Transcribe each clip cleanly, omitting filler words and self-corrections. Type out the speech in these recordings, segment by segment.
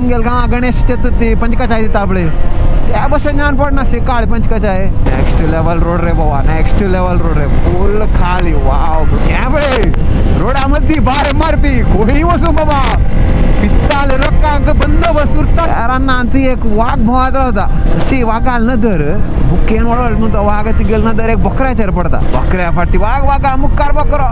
आमगेल गांव गणेश चतुर्थी पंचकचाय ताबळे त्या बस ज्ञान पडना से काळ पंचकचाय नेक्स्ट लेवल रोड रे बाबा नेक्स्ट लेवल रोड रे फुल खाली वाव या बळे रोडामध्ये बार मारपी कोणी वसू बाबा पित्ताल रक्का बंद बसुरता यारांना आणखी एक वाघ भोवात होता तशी वाघाल न दर बुकेन वळवळ नव्हता वाघ ती गेल न दर एक बकऱ्याचेर पडता बकऱ्या फाटी वाघ वाघा मुक्कार बकरो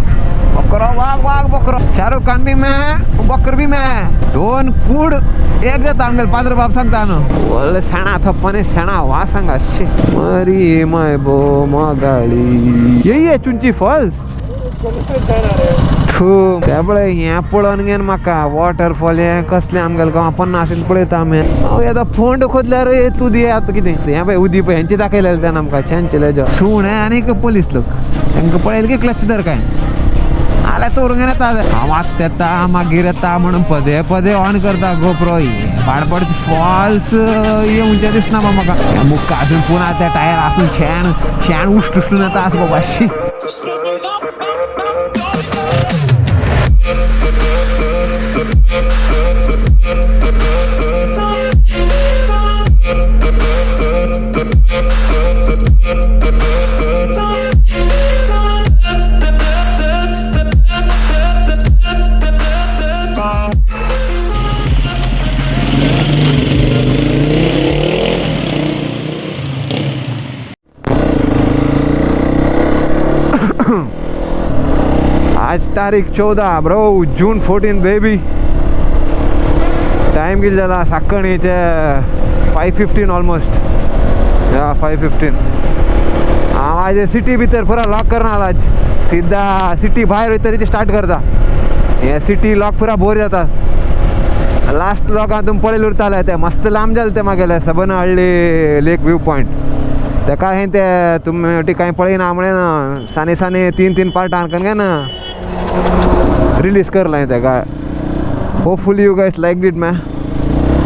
बकरो वाघ वाघ बकरो शाहरुख खान भी मैं बकर भी मैं दोन कूड एक देत आमगेल पादर बाप सांगता न बोल सेणा थप्पने सेणा वा सांगा शे मरी माय बो मगाळी ये चुंची फॉल्स त्यामुळे हे पळोवन घेन म्हाका वॉटरफॉल हे कसले आमगेल गांव 50 पळयता आमी येदा फोंड खोदल्यार तूं दी आतां कितें हे पळय उदी पळय हेंची दाखयलेलें त्यान आमकां छानचे सुणे आनी पुलीस लोक तांकां पळयलें की क्लच धर काय आल्या चोरून येता हांव आतां येता मागीर येता म्हणून पदे पदे ऑन करता गोप्रो पाडपडचे फॉल्स येवचे दिसना म्हाका मुक्का अजून पुन्हा त्या टायर आसून शेण उश्टून येता आस बाबा शी आज तारीख 14 ब्रो जून 14 बेबी टाइम किती झाला सकाळी ते 5:15 ऑलमोस्ट या 5:15 हांव आज सिटी भितर पुरा लॉक करना आज सीधा सिटी भायर वयतरीचे स्टार्ट करता हे सिटी लॉक पुरा बोर जाता लास्ट लॉकान तुम पळयले उरताले ते मस्त लांब जाले ते मागेले सबनहळ्ळी लेक व्यू पॉइंट तेका हे ते तुमी टी कांय पळयना म्हण साने साने 3 पार्टान कन ना रिलीज करला ते का hopefully you guys like it मॅ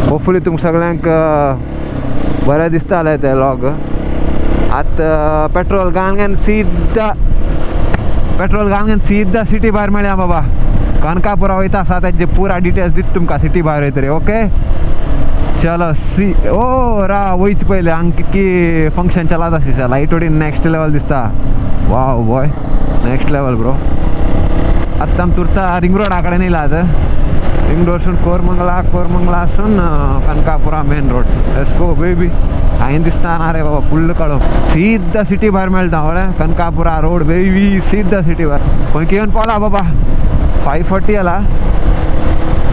होपफुली तुमकां सगळ्यांक बरें दिसतालें ते लॉग आतां पेट्रोल घालून सीधा सिटी भायर मेळया बाबा कनकापुरा वयता आसा तेजे पुरा डिटेल्स दिता तुमकां सिटी भायर वयतरी ओके चलो सी ओ रा वयचे पयले हांगा कितकी फंक्शन चलत आसा लायट वडीन नेक्स्ट लेवल दिसता wow boy next level bro आत्ता आमी तुरता रिंग रोडा कडेन येयला रिंग रोडसून कोरमंगलासून Kanakapura main road let's go baby हांवें दिसता ना रे बाबा फुल्ल काळो सीधा सिटी भायर मेळटा वळें कनकापुरा रोड बेबी सीधा सिटी भायर खंय येवन पावला बाबा 5:40 जाला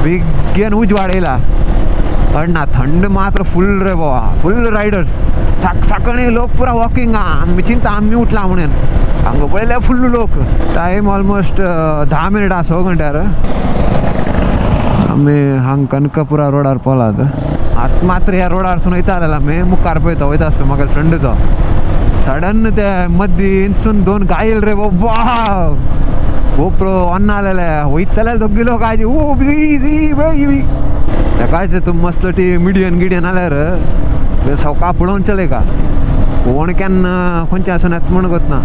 बेगीन उजवाड येयला ना थंड मात्र फुल रे बाबा फुल रायडर्स सकाळी लोक पुरा वॉकिंग आमी चिंता आमी उठला म्हणून हांगा पळयल्या फुल्ल लोक टायम ऑलमोस्ट 10 मिनिट 6 घंट्यार आमी हांगा कनकापुरा रोडार पावलात आतां मात्र ह्या रोडारसून वयता आमी मुखार पळयता वयता आसता म्हाका फ्रेंडचो सडन ते मदीं इंसून 2 गाय येयले रे बाबा गोप्रो ऑन आलेले वयतले दोगी लोक आज ओ बी काय तुम मस्त टी मिडियन गिडियन आल्यार सवका पळोवन चले का कोण केन्ना खंयचे आसून येता म्हण गोतना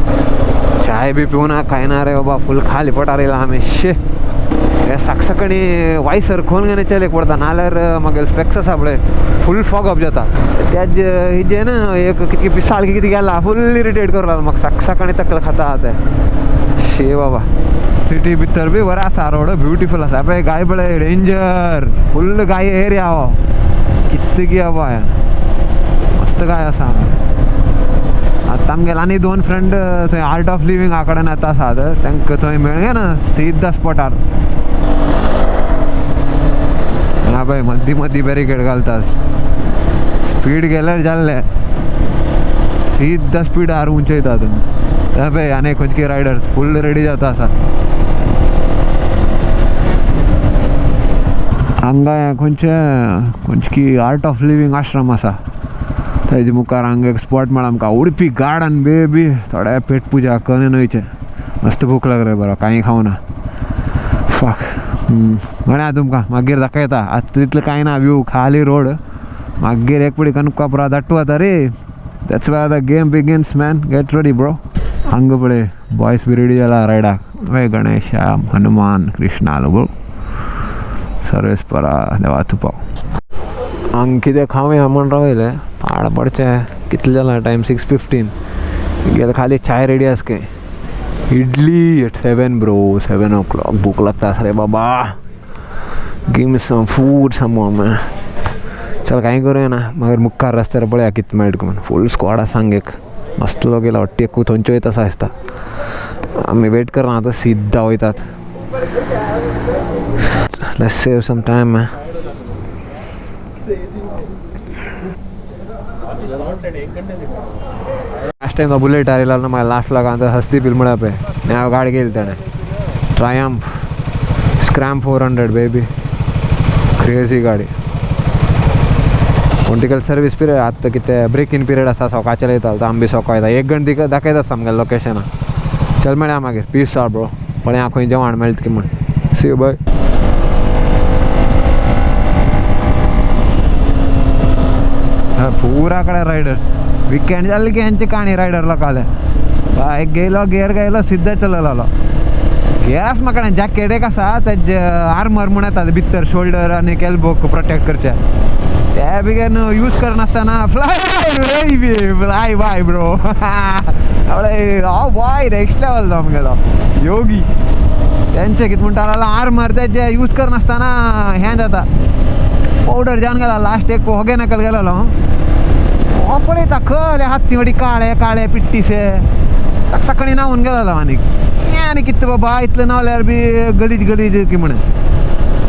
चाय बी पिवना खाय ना रे बाबा फुल खाली पोटार येयला आमी शे हे सकाळी वायसर खोन घेवन चलेक पडटा नाल्यार म्हागे स्पेक्स आसा पळय फुल फॉग अप जाता त्याच हिजे ना एक कितके पिसाळ कितें गेला फुल इरिटेट करूं लागलो म्हाका सकाळी तकले खाता ते शे बाबा सिटी भितर बी बरें आसा रोड ब्युटिफूल आसा पळय गाय पळय डेंजर फुल गाय एरिया हो कितकी बाबा मस्त गाय आसा आतां आमगेले आनी 2 फ्रेंड थंय आर्ट ऑफ लिविंग हा कडेन येता आसात तांकां थंय मेळ्ळे ना सीधा स्पॉटार ना पळय मदीं बॅरिकेड घालता स्पीड गेल्यार जाल्ले सीधा स्पीडार उंचयता तुमी पळय आनी खंयचे रायडर्स फुल रेडी जाता आसात हांगा खंयची आर्ट ऑफ लिविंग आश्रम आसा तेजे मुखार हांगा एक स्पॉट मेळ्ळा आमकां उडपी गार्डन बेबी थोडे पेट पुजा करून वयचे मस्त भूक लागले बरो कांय खावना फाक म्हळ्या तुमकां मागीर दाखयता आतां तितलें कांय ना व्यू खाली रोड मागीर एक पडी कनकापुरा धाट्टू वता रे that's why the game begins man get ready bro हांगा पळय बॉयज बी रेडी जाला रायडाक वे गणेशा हनुमान कृष्णा ब्रो सर्वेस्परा देवा तुपाव हांग कितें खावया म्हण रावयले पाड पडचे कितले जाला टायम 6:15 गेले खाली चाय रेडी आसके इडली एट 7 ब्रो 7 o'clock भूक लगता रे बाबा गिव मी सम फूड सम मोर चल कांय करूया ना मागीर मुखार रस्त्यार पळया कितें मेळटा म्हणून फूल स्क्वॉड आसा सांग एक मस्तलो गेला वाटते एकू थंयच्यो वयता असा आसता आमी वेट करना आतां सिद्धा वयतात let's save some time last time bullet आयला ना म्हाका लास्ट लागा हस्ती फिल्म म्हणा पळय हांव गाडी घेतली ताणें ट्रायम्फ स्क्रॅम 400 बेबी क्रेजी गाडी पूण तिका सर्वीस पिरियड आतां कितें ब्रेक इन पिरियड आसा सकाळचें येता आमी बी सकाळ येता 1 घंट तिका दाखयता आसता आमगे लोकेशना चल मेळया मागीर पीस आउट ब्रो पळया खंय जेवण मेळटा की म्हण सी यू बाय पूरा कಡೆ रायडर्स वीकेंड जाल्ले की हेंची काणी रायडर लोकाले बायक गेलो गियर गेलो सिद्धा चललो गियर्स म्हाका जॅकेट एक आसा तेजे आर्मर म्हूण येता भितर शोल्डर आनी एल्बोक प्रोटेक्ट करचे ते बिगेन यूज करनासतना फ्लाय बाय ब्रो हांव बाय नेक्स्ट लेवल तो आमगेलो योगी तेंचे कितें म्हणटा आर्मर तेजे यूज करनासतना हें जाता पावडर जावन गेला लास्ट एक होगे नकल गेलो हो पळयता खले हाती वडी काळे काळे पिट्टीसे सकाळी न्हावून गेलो आनी कितें बाबा इतलें न्हावल्यार बी गलीज गलीज की म्हण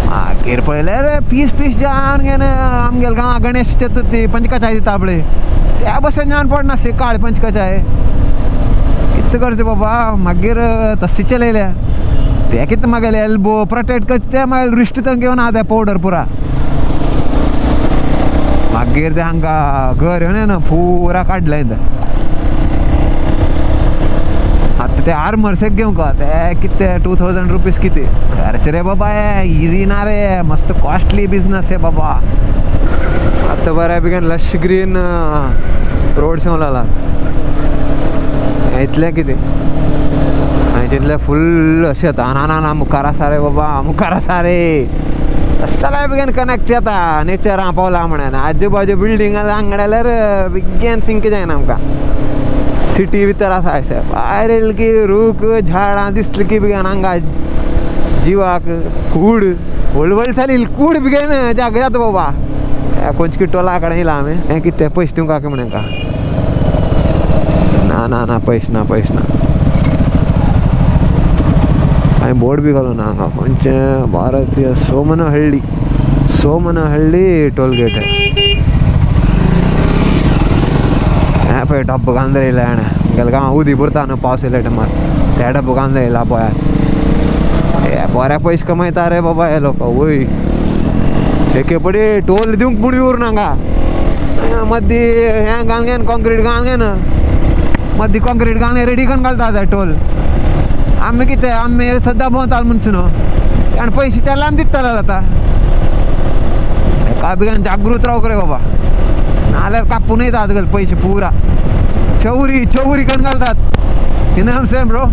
मागीर पळयल्यार पीस पीस जावन घेवन आमगेले गांवां गणेश चतुर्थी पंचकचाय दिता पळय त्या भशेन जावन पडनासली काळे पंचकचाय कितें करचें बाबा मागीर तशें चलयल्या ते कितें मागेले एल्बो प्रोटेक्ट करचे ते मागीर रिश्ट थंय घेवन आहा ते पावडर पुरा मागीर ते हांकां घर येवन ना पुरा काडलें आतां ते आर्मर्स एक घेवंक ते कितें 2000 रुपीज कितें खर्च रे बाबा इजी ना रे मस्त कॉस्टली बिजनस आहे बाबा आतां बऱ्या बेगीन लश ग्रीन रोड शेव लागला इतलें कितें आनी तितलें फुल्ल अशें येता ना मुखार आसा रे बाबा मुखार आसा रे सगळ्या बेगीन कनेक्ट जाता नेचरा पावला म्हणून आजू बाजू बिल्डींग आंगड्याल्यार बेगीन सिंक जायना आमकां सिटी भितर आसा अशें भायर येयलें की रूख झाडां दिसलीं की बेगीन हांगा जिवाक कूड व्हळवळ जाली कूड बेगीन जाग जाता बाबा खंयची टोला कडेन येयला आमी हें कितें पयशे दिवंक की म्हणून ना पयशे ना हांवें बोर्ड बी घालूं ना हांगा खंयचें भारतीय सोमनहळ्ळी टोलगेट हें पळय डब्बो घालून येयला हाणें गेल्या गांवां उदी भरता न्हू पावस येयल्या टायमार ते डब्बो घालून येयला पळय हे बरे पयशे कमयता रे बाबा हे लोक वय एके पडी टोल दिवंक पूण उरना हांगा मदीं हें घालून घेन कॉन्क्रीट घालून घेन मदीं कॉन्क्रीट घालून रेडी करून घालता ते टोल आमी कितें आमी सद्दां भोंवताले म्हणचे न्हू आनी पयशे त्या लावन दितले आतां एका बेगीन जागृत रावक रे बाबा नाल्यार कापून येता आजकाल पयशे पुरा चवरी करून घालतात इनाम सेम ब्रो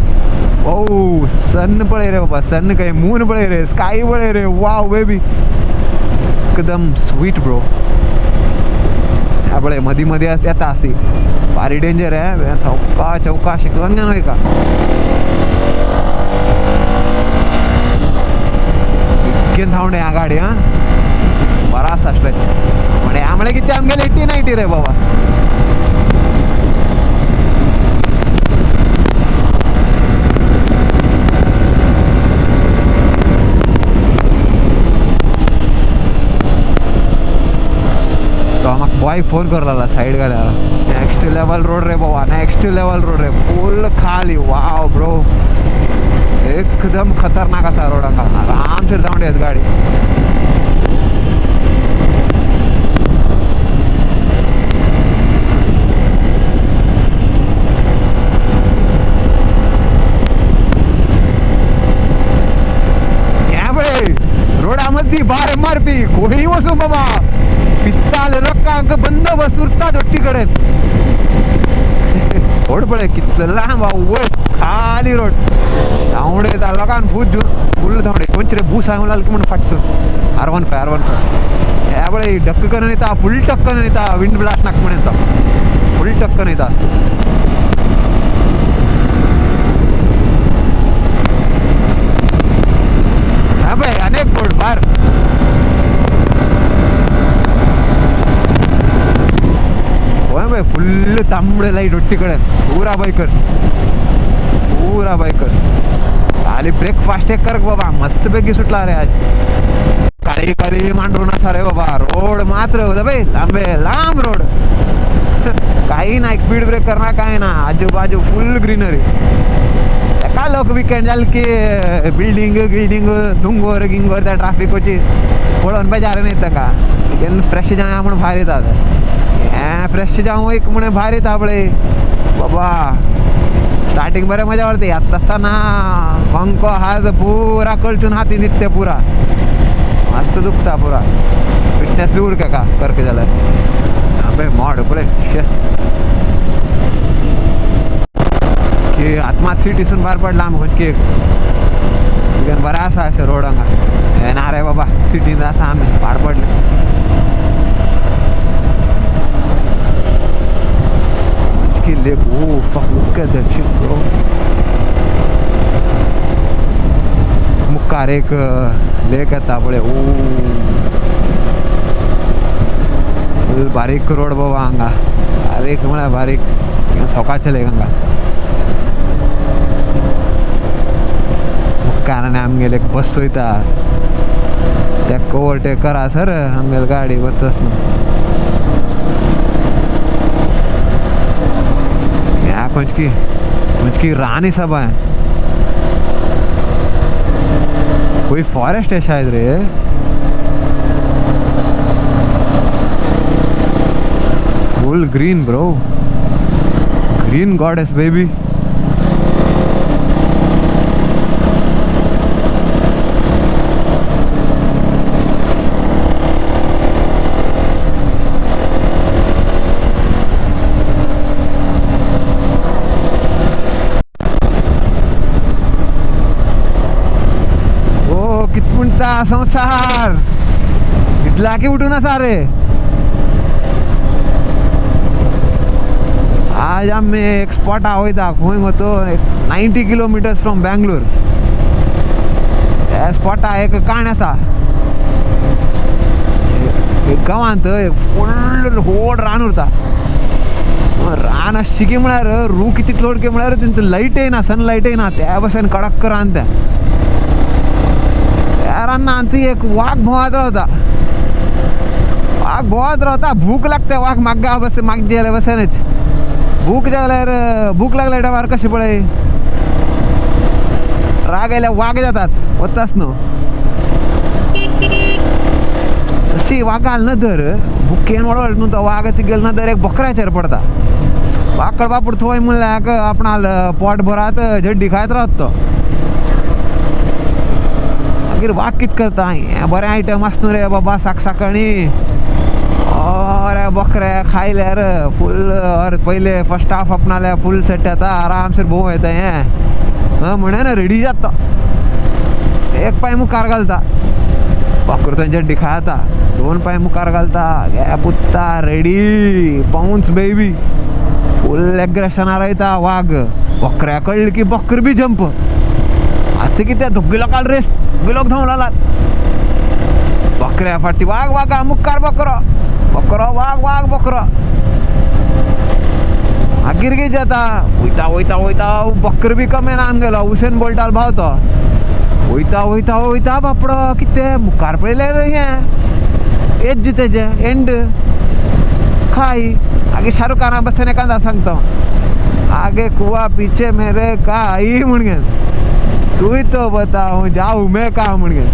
ओ सन पळय रे बाबा सन काय मून पळय रे स्काय पळय रे वाव बेबी एकदम स्वीट ब्रो ह्या पळय मदीं येता अशी भारी डेंजर आहे चौका शिकवन घेवन वयका इतकें धांवडे ह्या गाडी आं बरा आसा स्ट्रेच म्हणजे आमळे कितें आमगेले 80-90 रे बाबा तो म्हाका बॉय फोन करला सायड घाल्यार नेक्स्ट लेवल रोड रे बाबा नेक्स्ट लेवल रोड रे फुल खाली वाव ब्रो एकदम खतरनाक आसा रोडाक आरामशीर धांवडे आहेत गाडी रोडा मध्य बार मारपी कोणी वचूं बाबा पित्ताल लोकांक बंदोबस्त उरता दोट्टी कडेन व्हड पळय कितलं लांब वय खाली रोड धावडे येता लोकांन फुल धावडे कोणचे रे भू सांगू लागले की म्हणून फाटसून R15 ह्या बळे डक्कन येता फुल टक्कन येता विंड ब्लास्ट नाक म्हणून येता फुल टक्कन येता हा बाय अनेक बोर्ड बार फुल तांबडे लाईट तिकडे पुरा बायकर्स खाली ब्रेकफास्ट एक कर बाबा मस्त पैकी सुटला रे आज काळी काळी मांडून असा रे बाबा रोड मात्र होता बाई लांब रोड काही नाही स्पीड ब्रेक करणार काय ना आजूबाजू फुल ग्रीनरी का लोक विकेंड झालं की बिल्डिंग धुंगोर गिंगोर त्या ट्रॅफिक होची पळून पाहिजे अरे नाही का फ्रेश जाऊया म्हणून बाहेर येतात फ्रेश जाऊ एक म्हणे बाहेर येत आपले बाबा स्टार्टिंग बरे मजा वाटते यात असताना पंख हात पुरा कळचून हाती निघते पुरा मस्त दुखता पुरा फिटनेस बी उरका का करके झालं अबे मॉड पुढे की आत्मात सिटीसून बाहेर पडला आम्ही की बरा असा असं रोड अंगा येणार आहे बाबा सिटीन असा आम्ही बाहेर पडले Lake. Oh fuck, look at that shit, bro. मुक्कार एक लेक आता बळे बारीक रोड बाबा हांगा बारीक म्हळ्यार बारीक सकाळचे लेक हांगा मुक्कारांनी आमगेले एक बस वयता तेका ओवरटेक करा सर आमगेली गाडी वचस न्हू कुछ की रानी सब है कोई फॉरेस्ट है शायद रे full green bro green goddess baby संसार इथला की उठून सारे आज आम्ही एक स्पॉट आवयता खंय होतो 90 किलोमीटर्स फ्रॉम बँगलोर त्या स्पॉटा एक काण आसा एक गांवांत फुल व्हड रान उरता रान अशी की म्हळ्यार रू किती लोड की म्हळ्यार तेंचो लायट येना सनलायट येना त्या भशेन कडक रान त्या रानांती एक वाघ भोवात रावता भूक लागते वाघ मागा बस माग द्यायला बसेनच भूक लागल्यार डबार कशें पळय राग आयल्यार वाघ जातात वताच न्हू तशी वाघाल नदर भुकेन वळवळ न्हू तो वाघ ती गेल नदर एक बकऱ्याचेर पडता वाघ बापूड थंय म्हणल्यार आपणाल पोट भरात झड्डी खायत रावत तो मागीर वाघ कित करता हे बरें आयटम आसता रे बाबा सकाळी अरे बकरे खायल्यार फुल पयले फर्स्ट हाफ आपणाले फुल सेट येता आरामसेर भोव येता हें म्हणून रेडी जाता एक पांय मुखार घालता बकरो थंय झड्डी खायता दोन पांय मुखार घालता हे पुत्ता रेडी पाउन्स बेबी फुल एग्रेशनार वयता वाघ बकऱ्या कळ्ळें की बकर बी जंप आता कितें धुग्गिलो काल रेस गिलोक धांवलात बकऱ्या फाटी वाघ वाघा मुखार बकरो वाघ बकरो मागीर कितें जाता वयता बकर बी कमी ना आमगेलो हुसेन बोल्टाल भाव तो वयता बापडो कितें मुखार पळयल्यार हें एज तेजें एंड खाई आगे शाहरुख खाना बसन एखादा सांगता आगे कुआ पीछे मेरे काई म्हणगे तू ही तो बता हूँ जाऊँ मैं कहा म्हणगे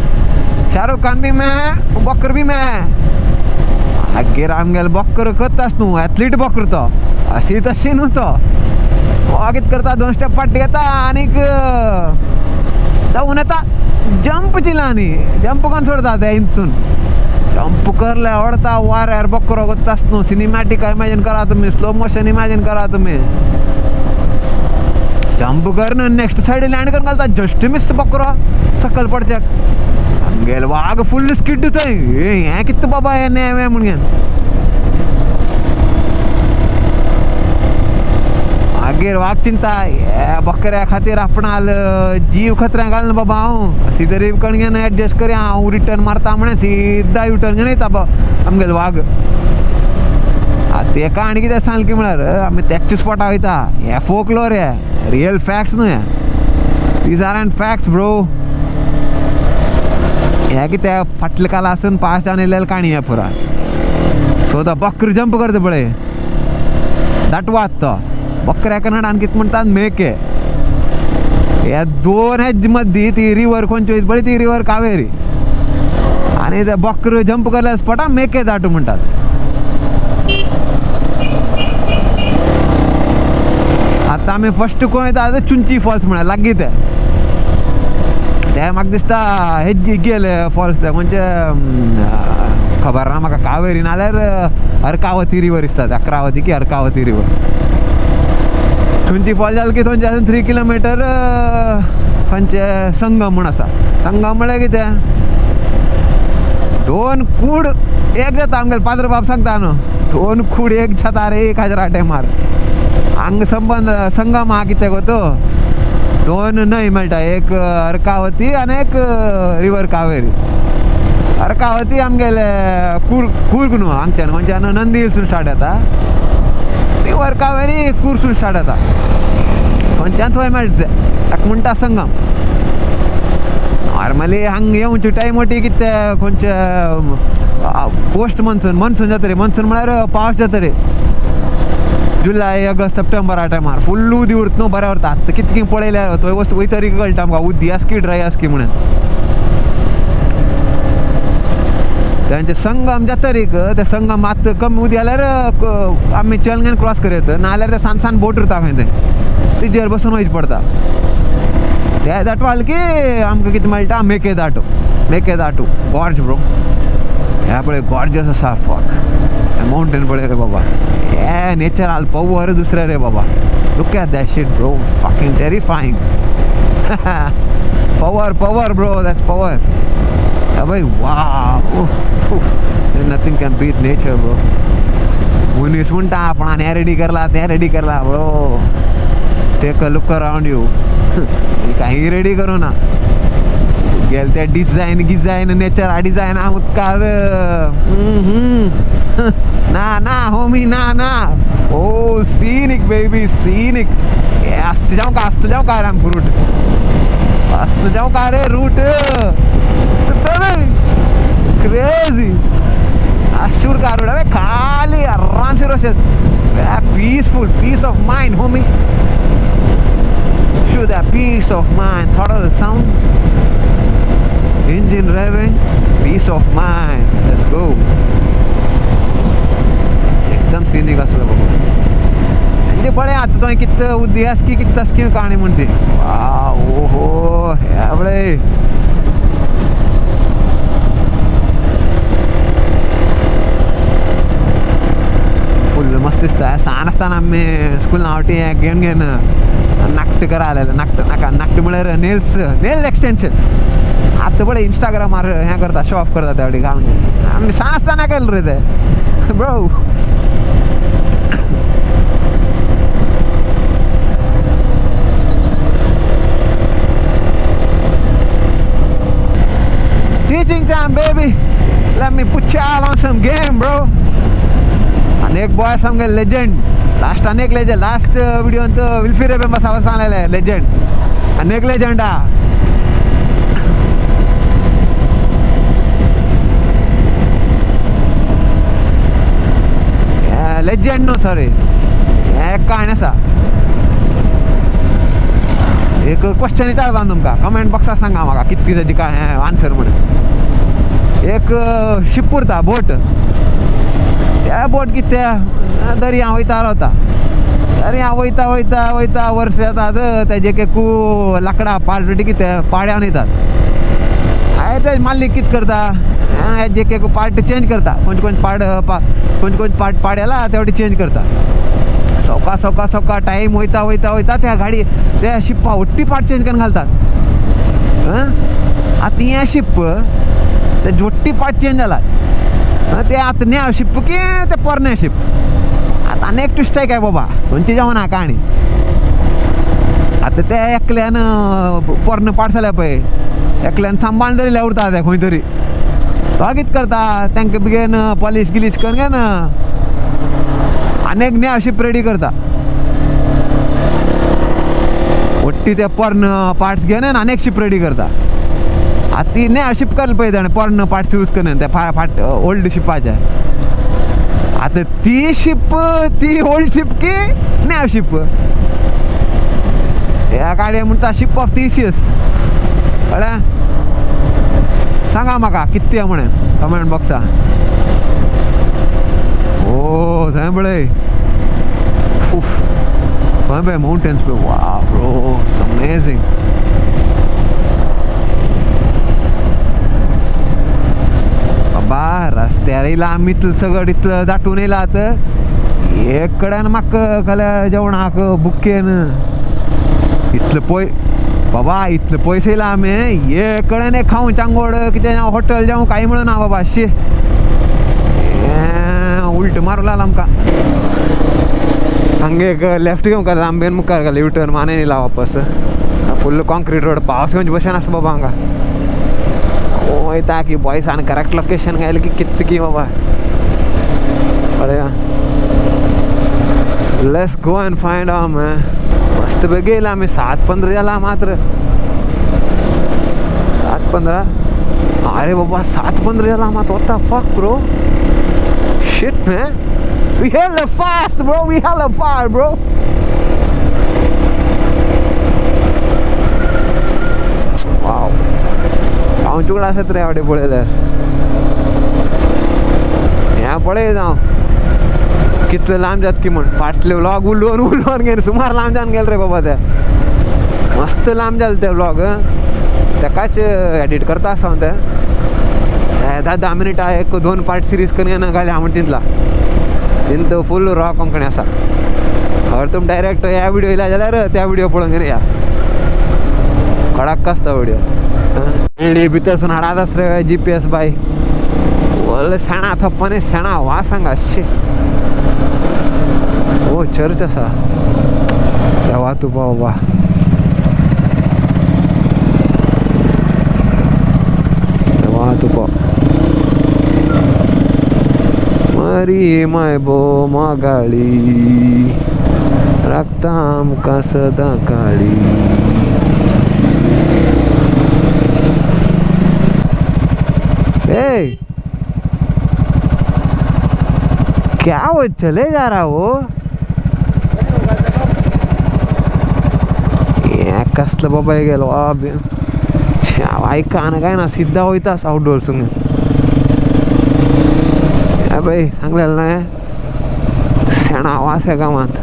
शाहरुख खान भी मैं है बकर भी मैं है आगे आमगेल बकर करतास न्हू एथलीट बकर तो अशी तशी न्हू तो कितें करता दोन स्टेप फाटी येता आनीक जाऊन येता जंप चिलांनी जंप करून सोडता ते इंचून जंप करले ओडता वाऱ्यार बकरो करतास न्हू सिनेमॅटिक इमॅजिन करा तुम्ही स्लो मोशन इमॅजिन करा तुम्ही जंप करून नेक्स्ट साइड लँड करून घालता जस्ट मिस बकरो सकल पडच्याक आमगेल वाघ फुल स्किड थंय हें कितें बाबा हें नेवें म्हणून मागीर वाघ चिंता हे बकऱ्या खातीर आपणाल जीव खतऱ्यां घालना बाबा हांव अशी तरी कणगेन एडजस्ट करी हांव रिटर्न मारता म्हण सिद्धा युटर्न घेवन येता आमगेल वाघ तेका आनी कितें सांगलें की म्हळ्यार आमी तेच्या स्पॉटार वयता हे फोकलोर हे रियल फॅक्ट्स न्हू हे these are and facts bro हे कितें फाटले काल आसून पास जावन येयलेली काणी हे पुरा सो द बकर जंप करता पळय दाटवात तो बकऱ्या कन्नडान कितें म्हणटात मेके हे दोन हेज मदीं ती रिवर खंयची वयता पळय ती रिवर कावेरी आनी ते बकर जंप केल्या स्पॉटार मेके दाटू म्हणटात आतां आमी फर्स्ट खंय वयता चुंची फॉल्स म्हळ्यार लागीं ते म्हाका दिसता हेज गेले फॉल्स ते खंयचे खबर ना म्हाका कावेरी नाल्यार अर्कावती रिवर दिसता अक्रावती की अर्कावती रिवर चुंची फॉल जालें की थंयच्यान 3 किलोमिटर खंयचे संगम म्हूण आसा संगम म्हळ्यार कितें दोन कूड एक जाता आमगेले पाद्र बाब सांगता न्हू दोन कूड एक जाता रे 1000 टायमार हांग संबंध संगम हा कितें गो तो दोन न्हंय मेळटा एक अर्कावती आनी एक रिवर कावेरी अर्कावती आमगेले कूर्ग न्हू हांगच्यान खंयच्यान नंदी हिल्सून स्टार्ट जाता रिवर कावेरी कूर्गसून स्टार्ट जाता खंयच्यान थंय मेळटा ताका म्हणटा संगम नॉर्मली हांग येवची टायम वटी कितें खंयचे पोस्ट मनसून जाता रे मनसून म्हळ्यार पावस जाता रे जुलय ऑगस्ट सप्टेंबर आ टायमार फुल्ल उदी उरता न्हू बरें उरता आतां कितकी पळयल्यार थंय वयतरी कळटा आमकां उदी आसकी ड्राय आसकी म्हणून तांचे संगम जातरीक ते संगम आतां कमी उदी जाल्यार आमी चलंगेन क्रॉस करयत नाल्यार ते सान बोट उरता खंय थंय तिजेर बसून वयचें पडटा ते दाटवाल की आमकां कितें मेळटा मेके दाटू गॉर्ज ब्रो हे पळय गॉर्जस आसा फक माउंटेन पळय रे बाबा हे नेचरल पॉवर दुसरे रे बाबा look at that shit bro fucking terrifying power bro that's power भाई wow nothing can beat nature bro मनीस म्हणटा आपणान हें रेडी करला bro take a look around you काही रेडी करूं ना गेल ते डिझायन नेचर डिझायन उदकार ना होमी ना ओ सीनिक बेबी सीनिक आस्त जाऊ का राम रूट आस्त जाऊ का रे रूट क्रेजी आशूर का रूट अबे खाली आराम से रोशत peaceful peace of mind homie show that peace of mind throttle sound engine revving peace of mind let's go एकदम सीनिक असलं बघू म्हणजे बळे आता तो किती उद्यास की किती तसकी कहाणी म्हणते ओहो हे बळे फुल मस्त दिसता सान आसतना आमी स्कूल नावटी घेवन नाकट करा आलेलं नाकट म्हळ्यार नेल एक्सटेंशन आता बळे इंस्टाग्रामार हें करता शो ऑफ करता त्या घालून आमी सान आसतना केलें रे ते bro teaching time baby let me put y'all on some game bro अनेक बॉय सामके लेजेंड लास्ट अनेक लेजेंड लास्ट व्हिडिओन तर विल्फी रेबेंबा सावा सांगलेले लेजेंड अनेक लेजेंड लेजेंड नो सॉरी एक कहाणी आसा एक क्वेश्चन विचारता तुमकां कमेंट बॉक्सात सांगा म्हाका कितकी तेजी काय आन्सर म्हणून एक शिप उरता बोट त्या बोट कितें दर्या वयता रावता दर्या वयता वयता वयता वर्स येतात तेजे एकू लाकडां पार्टी कितें पाड्यान येतात हांवें ते माल्लीक कितें करता हेजे एक पार्ट चेंज करता खंयचे पार्ट पाड्याला तेवटी चेंज करता सवका टाईम वयता त्या गाडी त्या शिप्पा उट्टी पार्ट चेंज करून घालतात. आता या शिप ते जोट्टी पार्ट चेंज जाला ते आता न्या शिप की ते पोरण्या शिप. आता अनेक ट्विस्ट आहे काय बाबा तुमची जेव्हा ना कहाणी. आता त्या एकल्यानं पोरनं पार्ट झाल्या पळय एकल्यानं सांभाळून जरी उरता त्या खंय तरी तो कित करता तांकां बेगीन पॉलिश गिलीश करून घे ना अनेक न्या शिप रेडी करता. वट्टी ते पोर्ण पार्ट्स घेऊन अनेक शिप रेडी करता. आता ती न्या शिप करल पळय ताणें पोर्ण पार्ट्स यूज करून त्या फाट ओल्ड शिपाच्या. आता ती शिप ती ओल्ड शिप की न्या शिप ह्या गाडये म्हणटा शिप ऑफ थिसियस. कळ्ळें सांगा म्हाका कितली आहे म्हणून कमेंट बॉक्सा. ओ थंय पळय थंय पळय माउंटेन्स पळय. Wow bro amazing. बाबा रस्त्यार येयला आमी इतलें सगळं इतलं दाटून येयला आतां एक कडेन म्हाका जाल्यार जेवणाक बुकेन इतलें बाबा इतले पयशे येयला आमी एक कडेन एक खावं चांगोड कितें हॉटेल जावं कांय म्हणना बाबा. शी उलट मारूं लागला आमकां. हांगा एक लेफ्ट घेवंक लांबेन मुखार घाल युटर्न माने येयला वापस. फुल्ल कॉन्क्रीट रोड पावस घेवचे भशेन आसा बाबा हांगा. वयता की बॉयसान करेक्ट लोकेशन घायल की कित्त की बाबा. कळ्ळें let's go and find out man. मस्त बेग येयला आमी 7:15 जाला मात्र 7:15. अरे बाबा 7:15 जाला मात what the fuck bro. Shit man we hell fast bro we hell fast bro. Wow हांव चुकला आसत रे आवडे पळयल्यार ह्या पळय जावं कितले लांब जात की म्हण. फाटले व्लॉग उलोवन घेवन सुमार लांब जावन गेले रे बाबा. ते मस्त लांब जाले ते व्लॉग. ताकाच एडिट करता आसा हांव ते 10 मिनिटां 1-2 पार्ट सिरीज करून घाले हांव तितला तिंत फूल रॉ कोंकणी आसा. अगर तुम डायरेक्ट ह्या व्हिडिओ येयला जाल्यार त्या व्हिडिओ पळोवन घेवन या कडक आसता व्हिडिओ. भितरसून हाडात आस रे GPS बाय व्हडले सेणा थप्पाने सेणा वा सांगा. शे ओ चर्च आसा देवा तूं बाबा. देवा तूं पो मरी माय बो मागाळी राखता आमकां सदां काळी. ए क्या वो चले जा रहा हो. कसलं बाबा गेलो ऐका ना काय ना सिद्धा वयतास आउटडोर संग. बाई सांगलेलं नाही शेणा आवाज आहे गावात.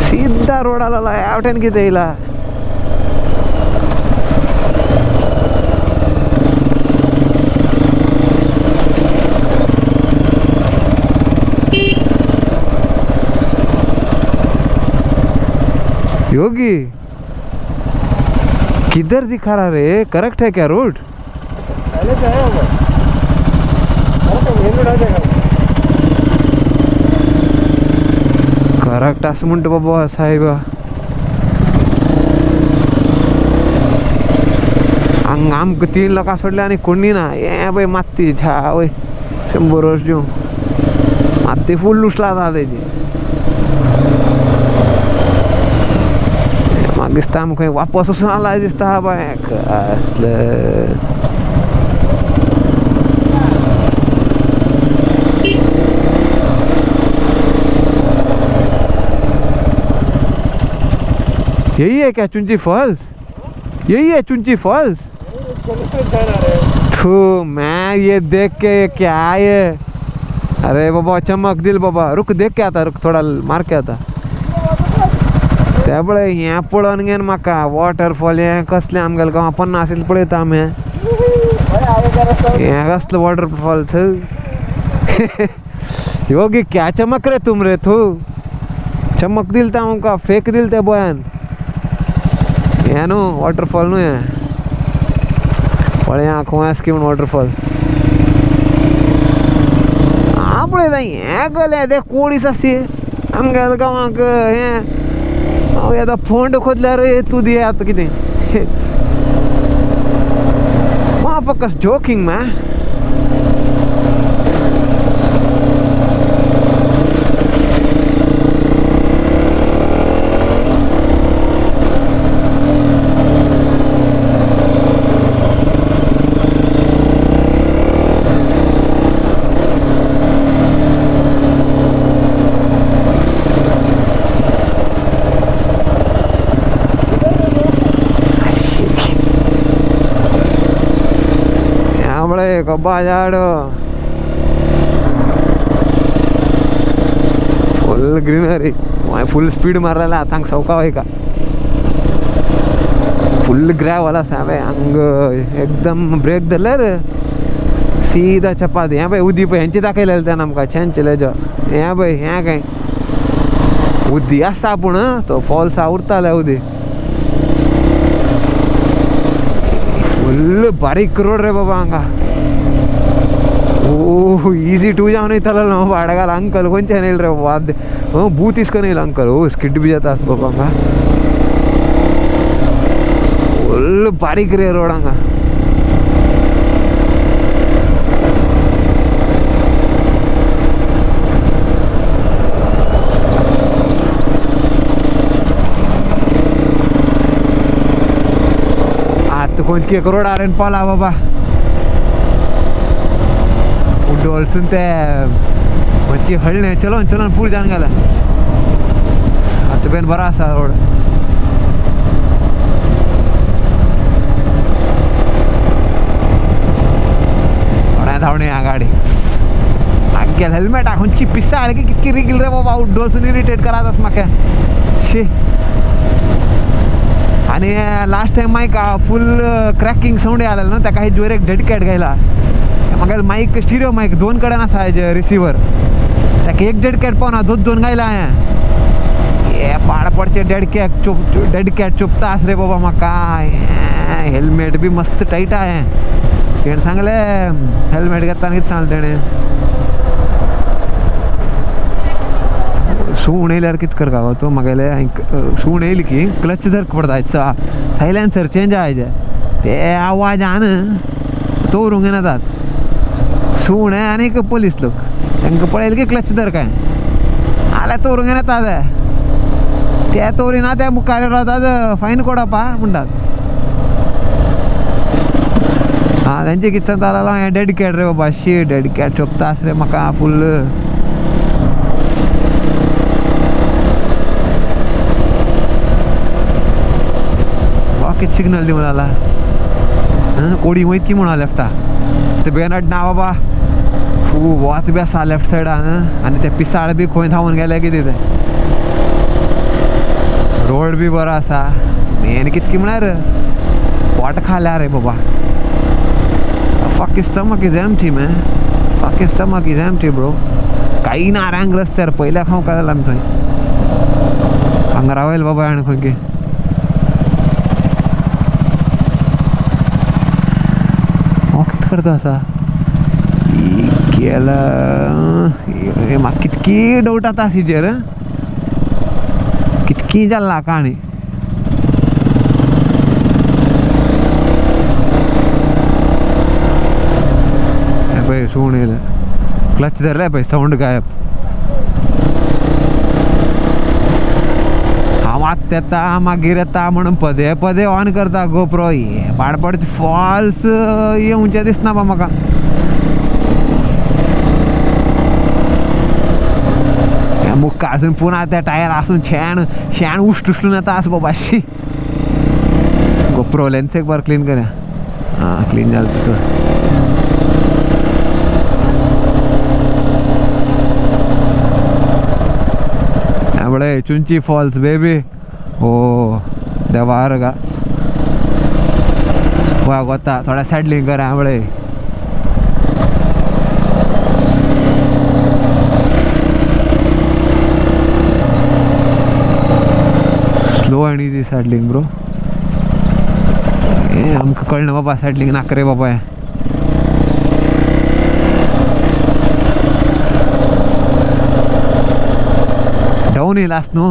सिद्धा रोडाला आवटेन किती येयला. योगी किधर दिखा रहा रे. करेक्ट है क्या रोड. करेक्ट असं म्हणतो बाबा साहेब. आमक 3 लोकां सोडले आणि कोणी ना ये बाई माती झा वय 100 वर्ष देऊ माती फुल लुसला जा त्याची. मग दिसता आमकां वापस वचून आला दिसता बाय कसलं. यही है क्या चुंची फॉल्स. यही है चुंची फॉल्स. थू मैं ये देख के क्या है. अरे बाबा चमक दिल बाबा. रुक देख के आता रुक थोडा मार के आता. त्यामुळे हे पळोवन घेन म्हाका वॉटरफॉल हे कसले आमगेले गांवां 50 पळयता आमी. हे कसलं वॉटरफॉलच योगी क्या चमक रे तुम रे तू चमक दिल त्या मुका फेक दिल त्या बोयान हे न्हू वॉटरफॉल न्हू हे पळय खंय स्कीम वॉटरफॉल आपळे हे गले ते कोडीस आसती आमगे गांवांक हे आतां फोंड खोदल्यार तूं दिये आतां कितें motherfuckers joking man कब्बा झाड फुल ग्रीनरी फुल स्पीड मारलेला आता सौका आहे का फुल ग्रॅवल असा अंग एकदम ब्रेक धरले रे सीधा चपाती हे पळय उदी पळय हेंची दाखयलेलें त्यानं आमकां छानचेलेजो हे पळय हें काय उदी आसता पूण तो फॉल्स उरताले उदी फुल बारीक रोड रे बाबा हांगा ಓಹ್ ಈಸಿ ಟೂ ಜಾವನ ಐತಲ್ಲ ನಾವು ಅಡಗಲ್ಲ ಅಂಕಲ್ ಕೊಂಚೇನು ಇಲ್ರಿ ವಾದ್ಯ ಬೂತ್ ಇಸ್ಕೊನೇ ಇಲ್ಲ ಅಂಕಲ್ ಸ್ಕಿಡ್ ಬೀಜ ತಾಸ್ಬೇಕು ಹಂಗ ಫುಲ್ ಬಾರೀಕ್ ರೀ ರೋಡ್ ಹಂಗ आता कोणती एक रोड आरेन पाला बाबा डोलसून ते म्हणजे हळणे चलोन चलोन पूर जान गेला आता बेन बरा असा रोड धावणे या गाडी आगे हेल्मेट हाकून पिस्सा आले की कितकी रिगील रे बाबा डोलसून इरिटेट करातस म्हाका शी आणि last time mic full cracking sound आलेलं ना त्या काही जोर एक डेडिकेट घ्यायला मग माईक स्टिरिओ माईक दोन कडेन आसा रिसिवर ताका एक डेडकॅट पावना दोन गायला हे पाड पडचे डेडकॅट चुपता आस रे बाबा म्हाका हेल्मेट बी मस्त टाईट आहे तेणें सांगलें हेल्मेट घेताना कितें सांगलें तेणें सूण येयल्यार कितें कर गो तूं म्हागेलें सूण येयली की क्लच धर पडता सायलेन्सर चेंज आहाय ते आवाजान दवरूंक येनातात सूण आहे आणि पोलीस लोक तांकां पळयलें की क्लच धर काय आल्या तोरूंक येतात त्या तोरीना त्या मुखार रावतात फायन कोडपा म्हणटात हां तेंचे कितें सांगता हें डेडिकेट रे बाबा शी डेडिकेट चोपता आस रे म्हाका फुल कितें सिग्नल दिवन आला कोडी वयत की म्हणा लेफ्टा ते बेनड ना बाबा वच बी आसा लेफ्ट सायडान आनी ते पिसाळ बी खंय धांवून गेले कितें ते रोड बी बरो आसा मेन कितकी म्हळ्यार पोट खाल्या रे बाबा fucking stomach is empty man fucking stomach is empty bro काही ना रांग रस्त्यार पयल्या खावंक काडला आमी थंय हांगा रावयल बाबा हाणे खंय कितें करता आसा केलं म्हाका कितकी डावट आतां हाजेर कितकी जाल्ला काणी पळय सूण येयलें क्लच धरलें पळय सावंड गायब हांव आत्तां येता मागीर येता म्हणून पदे पदे ऑन करता गोप्रो हे पाडपडचे फॉल्स येवचें दिसना बा म्हाका मुक्का आसून पुन्हा त्या टायर आसून शेण उश्टून येता आस बाबा शी गोप्रो लेन्स एक बार क्लीन करया हां क्लीन जालें तसो बड़े चुंची फॉल्स बेबी ओ देवारगा ಗೊತ್ತಾ थोड़ा सॅडलिंग करा आवळे स्लो आणि इझी सॅडलिंग ब्रो आमकां कळना बाबा सॅडलिंग नाका रे बाबा डाऊन हिल आसनु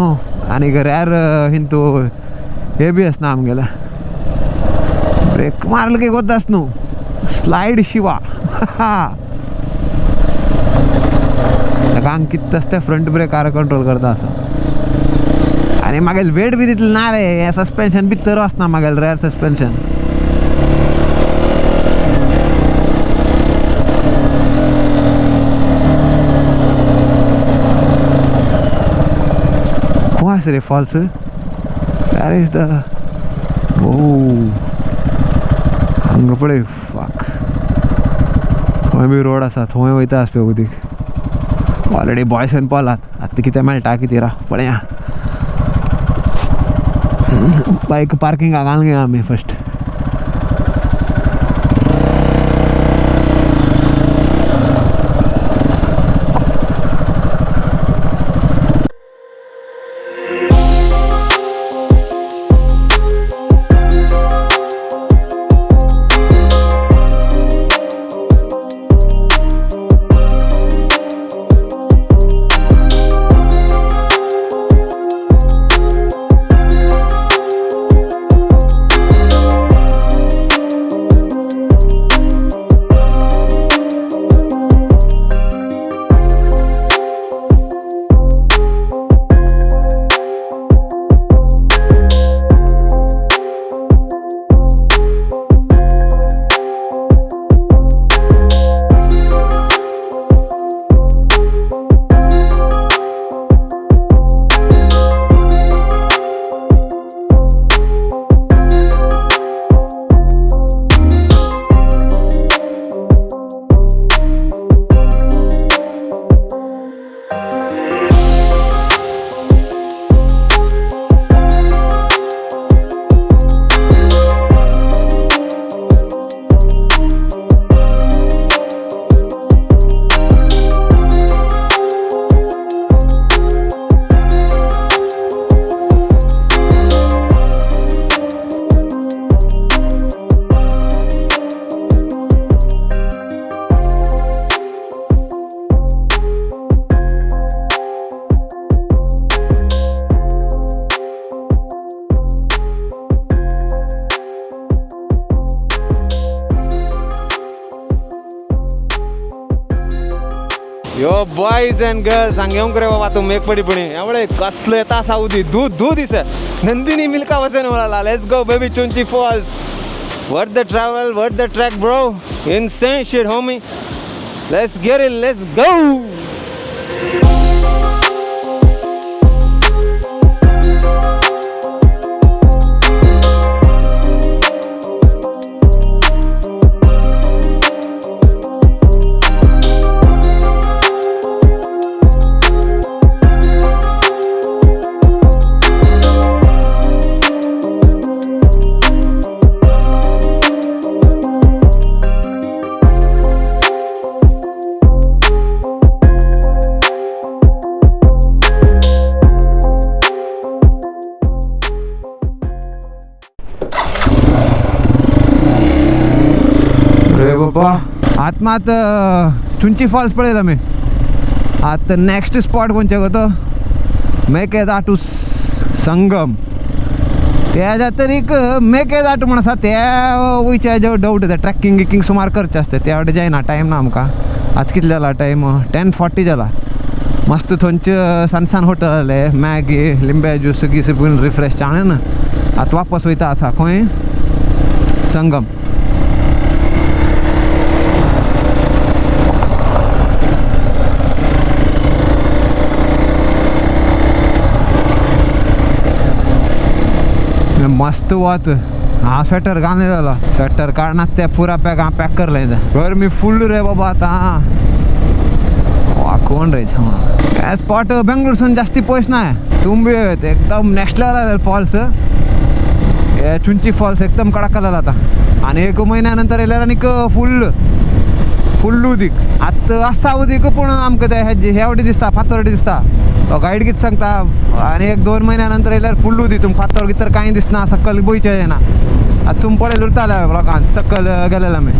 आनी यार हिंतू हे बी आसना आमगेला ब्रेक मारल काही ಗೊತ್ತಾಸ್ನು स्लाइड शिवा ताका कित असते फ्रंट ब्रेक कार कंट्रोल करता असं आणि मागेल वेट बी तितलें ना रे हे सस्पेन्शन भितर आसना मागेल रेअर सस्पेन्शन खूप रे फॉल्स That is the हांग पळय फाक थंय बी रोड आसा थंय वयता आसपी उदीक ऑलरेडी बॉयज एंड पॉलात आतां कितें मेळटा कितें राव पळया बायक पार्किंगाक घालून आमी फर्स्ट यो बॉयज एंड गर्ल्स हांगा रे बाबा तुम एक पडी पडी एवढे कसलो येता साऊदी दूध दूध दिस नंदिनी मिल्का वचन वळाला let's go baby Chunchi falls worth the travel worth the track bro insane shit homie let's get it let's go आत्मात चुंची फॉल्स पळयला मी आता नेक्स्ट स्पॉट खंयचे गो तो मेकेदाटू संगम त्या तरीक मेकेदाटू म्हण आसा त्या वयचे हेजे डावट येता ट्रॅकिंग गिकींग सुमार करचें आसता त्या वाटे जायना टायम ना आमकां आतां कितले जाला टायम 10:40 जाला मस्त थंयचे सान होटल मॅगी लिंबे ज्यूस गीस पिवन रिफ्रेश जाणें ना आतां वापस वयता आसा खंय संगम मस्त वत हाँ स्वेटर घालने जाला स्वेटर काढना ते पूरा पैक कर लेंगे गर्मी फुल रे बाबा आता वाह कौन रे छा स्पॉट बेंगलुरु से जास्ती पयस ना है तुम भी एकदम नेक्स्ट लेवल फॉल्स हे चुंची फॉल्स एकदम कडाकला आता आणि 1 महिन्यानंतर येयल्यार आनीक फुल्ल उदीक आतां आसा उदीक पूण आमकां ते हे वटी दिसता फातोरडी दिसता तो गायड कितें सांगता आनी 1-2 महिन्यानंतर येयल्यार फुल्ल उदीक तुमकां फातर भितर कांय दिसना सकयल गोंयचें येना आतां तुमी पळयलें उरताले लोकांक सकयल गेलेले आमी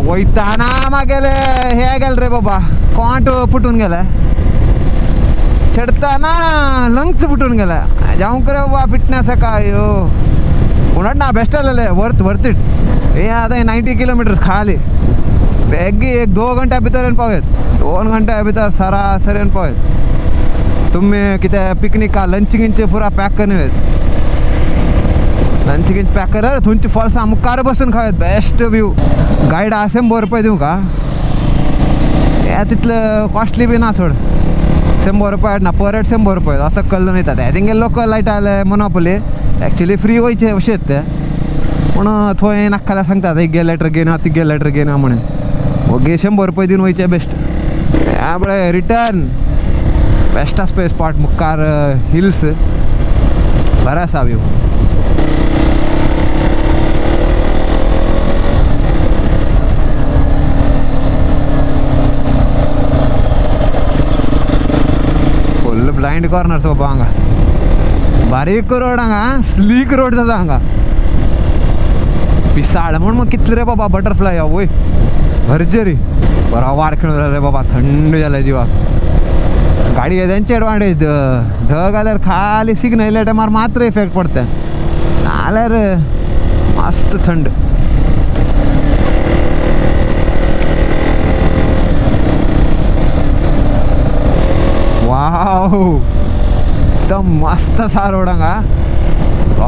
वयताना मागेले हे गेले रे बाबा कोंट फुटून गेले चढताना लंग्स फुटून गेले जावंक रे बाबा फिटनेस काय म्हणत ना बेस्ट आलेले वर्थ इट हे आतां 90 किलोमीटर्स खाली बेगी 1-2 घंट्या भितर येवन पावयत 2 घंट्या भितर सरासरी येवन पावयत तुम्ही कितें पिकनीक लंच गिंच पुरा पॅक करून येत लंच गिंच पॅक कर थंयची फॉल्सा मुखार बसून खावत बेस्ट व्यू गायड 100 रुपये दिवं का हे तितलं कॉस्टली बी ना सोड 100 रुपये ना पर हेड 100 रुपये असं कळलं नाही आता तेंगे लोकल लायट आले मोनोपोली एक्चुअली फ्री वयचे अशेंच ते पूण थंय नाकाल्या सांगतात एक गेलेटर घेना ती गेलेटर घेना म्हणून ओके 100 रुपये दिवन वयचे बेस्ट त्यामुळे रिटर्न बेस्ट आसपय स्पॉट मुखार हिल्स बरा आसा व्यू फुल ब्लाइंड कॉर्नर बाबा हांगा बारीक रोड हांगा स्लीक रोड जाता हांगा पिसाळ म्हण मग कितले रे बाबा बटरफ्लाय वय भरजरी बरा वार खेळून रे बाबा थंड जालें जिवाक गाडी तेंची एडवांटेज धग आल्यार खाली सिग्नल टायमार मात्र इफेक्ट पडता नाल्यार मस्त थंड वाव एकदम मस्त आसा रोड हांगा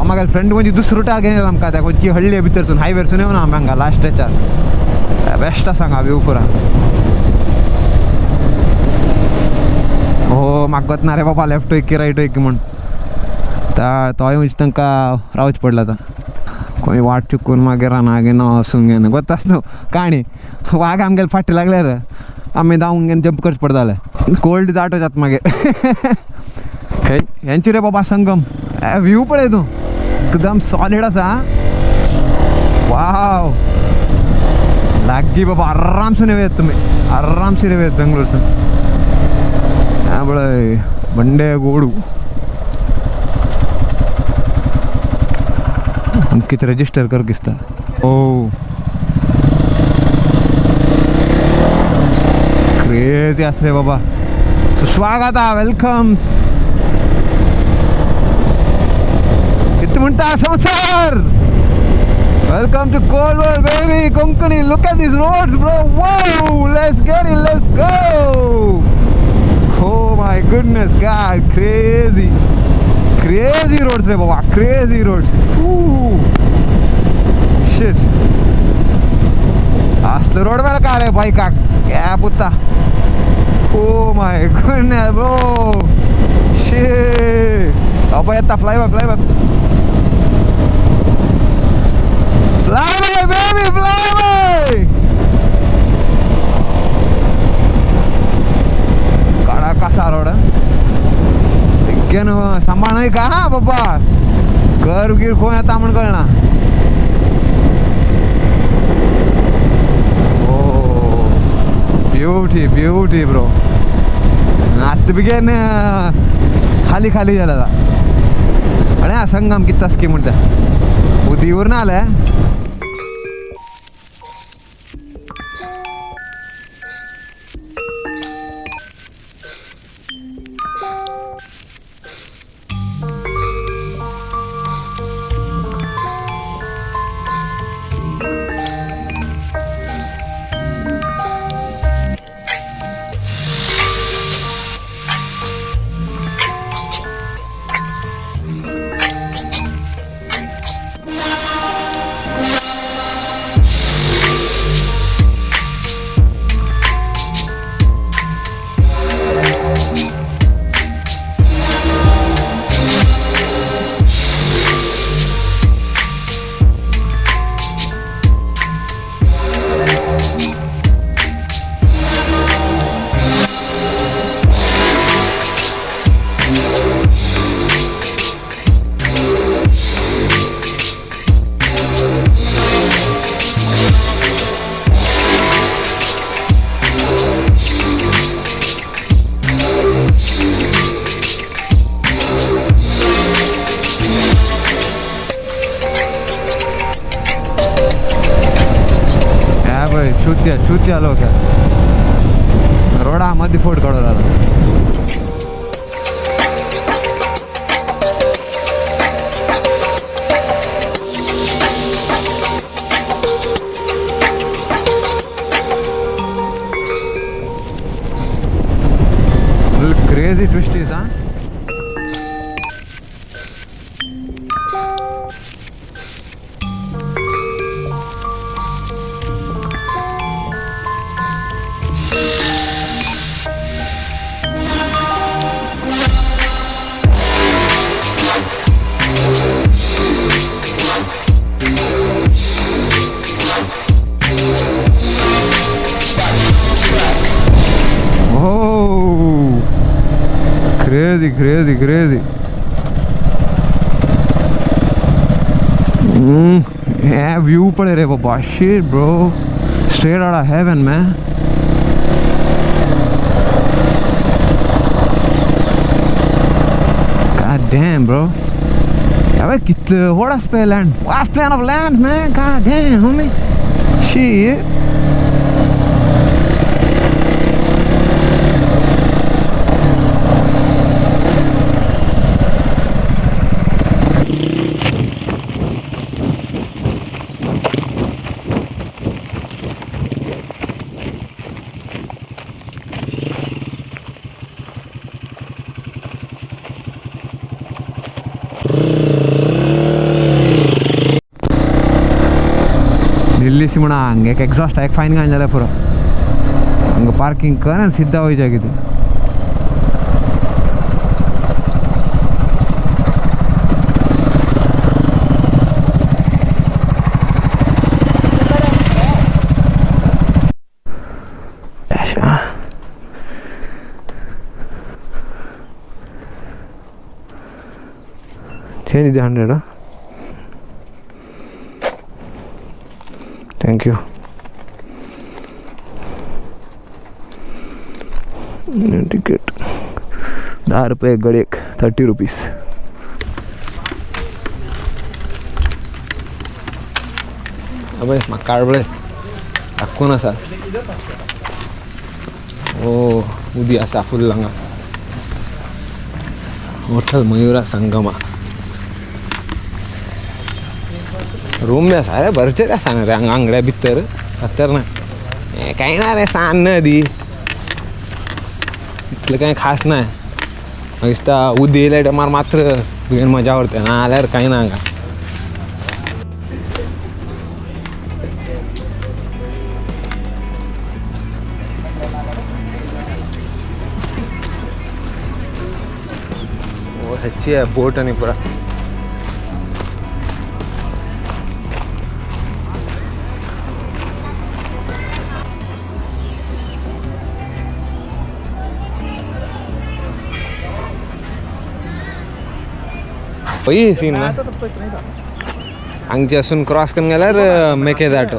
म्हागे फ्रेंड खंयची दुसरो रुटार घेवन येयला आमकां त्या खंयची हळ्ळे भितरसून हायवेरसून येवना आमी हांगा लास्ट स्ट्रेचार बेस्ट आसा हांगा व्यू पुरा हो म्हाका ना रे बाबा लेफ्ट वयक की रायट वयक की म्हण तोय म्हणजे तांकां रावच पडला आतां खंय वाट चुकून मागीर राना घेन वसूंक घेन गोतास न्हू काणी वाघ आमगेले फाटी लागल्यार आमी धांवूंक घेवन जंप करचे पडटाले कोल्ड जाट जाता मागीर हेंची रे बाबा संगम व्यू पळय तूं एकदम सॉलिड आसा वाव लागीं बाबा आरामसून येवयात तुमी आरामशीर येवयात बेंगलोरसून त्यामुळे बंडे गोडू किती रजिस्टर कर दिसता ओ क्रेजी आसले बाबा सुस्वागत वेलकम किती म्हणता संसार वेलकम टू कोलवर baby Konkani look at this roads bro wow let's get it let's go Oh my goodness God, crazy roads re baba, crazy roads. Shit. Asli road mela ka re bike ka kya putta. Oh my goodness bro. Shit. Apa yetta fly by. Fly by baby, fly by. कसा road सांभाळ का हा बाबा घर गिर खंय येता म्हण कळना ओ ब्युटी ब्रो आत्ता बेगीन खाली जाला आणि हा संगम किती तास की म्हणटा उदीवर ना आल्या चुत्या लोक रोडा मध्ये फोड काढून राहिला crazy twisties, huh? Crazy. Yeah, view पड़े रे बाबा. Shit, bro. Straight out of heaven, man. God damn, bro. Yeah, what a spare land. What a plan of land, man. God damn, homie. Shit. ನಿಲ್ಲಿಸಿ ಮಣ ಹಂಗೆ exhaust ಆಗಿ fine ಕಾಂಜಲ್ಲ ಪೂರ ಹಂಗೆ parking ನಾನು ಸಿದ್ಧ ಹೋಯ್ತಾಗಿದೆ ಏನಿದೆ 100 थैंक यू टिकट 10 रुपये गड़े 30 रुपीस अबे मक्कार बड़े अक्को ना सर ओ उदी असा फुल लंगा होटल मयूरा संगमा रूम में सारे भरचे रे सांग रे अंगड्या भितर खतरनाक काही ना रे सांग नदी इतलं काही खास नाही नुसता उदी येयल्या टायमार मात्र तुवें मजा आवडते ना आल्यार काही ना हांगा ಹೆಚ್ಚಿ ಬೋಟ್ आणि पुरा वही सीन ना हांगचे असून क्रॉस करून गेल्यार मेकेदाट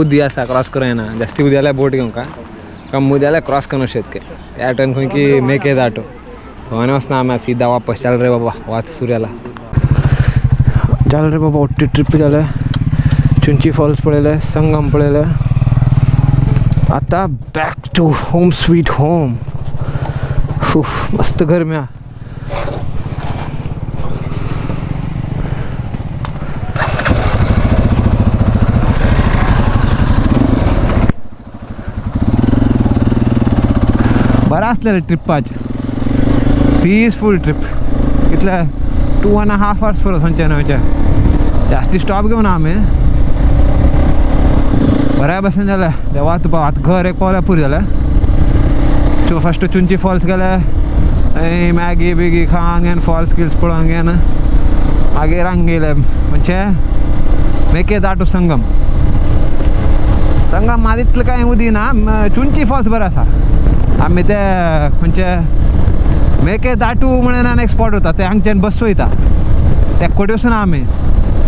उदी आसा क्रॉस करूं येना जास्ती उदी जाल्यार बोट घेवंक कम उदी जाल्यार क्रॉस करूं शेतके त्या टर्न खंय की मेकेदाट भवानी वचना आमी सीधा वापस चल रे बाबा वाच सूर्याला चल रे बाबा ओट्टी ट्रिप जाले चुंची फॉल्स पळयले संगम पळयले आता back to home sweet home मस्त गरमी आहा बरं असलेलं ट्रिप्पाच पीसफुल ट्रिप इथल्या 2.5 hours फुरो संचयनाच्या जास्ती स्टॉप घेऊन आम्ही बऱ्या बसून झालं देवा तू आता घर एक पावल्या पुरी झालं फर्स्ट चुंची फॉल्स गेले मॅगी बिगी खांगेन फॉल्स गिल्स पळोवंगेन मागीर हांगा गेले म्हणजे मेकेदाटू संगम मात इतलें कांय उदी ना चुंची फॉल्स बरें आसा आम्ही ते म्हणजे मेकेदाटू म्हणून एक स्पॉट होता ते हांगच्यान बस वयता त्या कोटी वचून आमी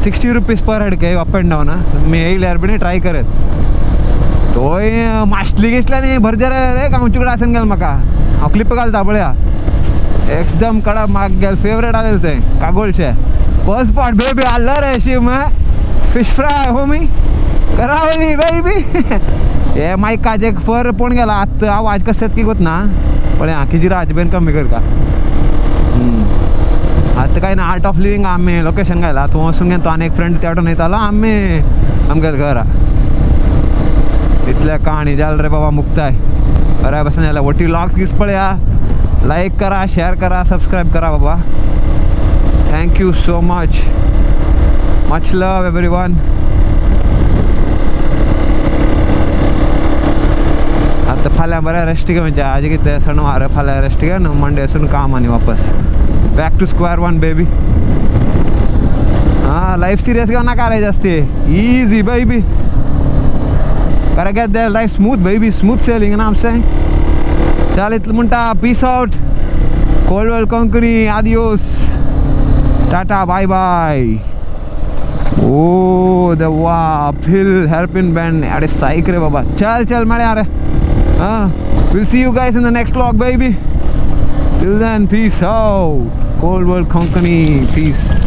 60 रुपीज पर हेड के अप एंड डावन मी येयल्यार बी ट्राय करत तोय मास्टली घेतल्या न्ही भरजर गांवचे कडेन आसन गेलो म्हाका हांव क्लिप घालता पळया एकदम कडक म्हाका गेल फेवरेट आसलें तें कागोलशें फर्स्ट स्पॉट बेबी हाडलो रे शीम fish fry homie Karavali baby हे माईक काज एक फर पण गेला आत्ता आवाज कशात की गोत ना पण आखीची राज बेन कमी कर का आता काय ना आर्ट ऑफ लिव्हिंग आम्ही लोकेशन गायला तू वसून घेतो अनेक फ्रेंड त्याडून येत आला आम्ही आमच्या घरा इथल्या कहाणी जाल रे बाबा मुक्ताय अरे बस याला वटी लॉग दिस पळया लाईक करा शेअर करा सबस्क्राईब करा बाबा थँक्यू सो मच लव एव्हरीवन आता फाल्यां बऱ्या रेस्ट घे म्हणजे आज कितें सणवार फाल्यां रेस्ट घे न्हू मंडे असून काम आनी वापस back to square one baby हां लाईफ सिरियस घेऊ नाका रे जास्ती easy baby gotta get their life smooth baby smooth sailing you know what I'm saying चल इतलं म्हणटा peace out cold world konkani adios tata bye bye oh the wow hill hairpin bend अरे साइक रे बाबा चल मळे अरे we'll see you guys in the next vlog baby till then peace out cold world konkani peace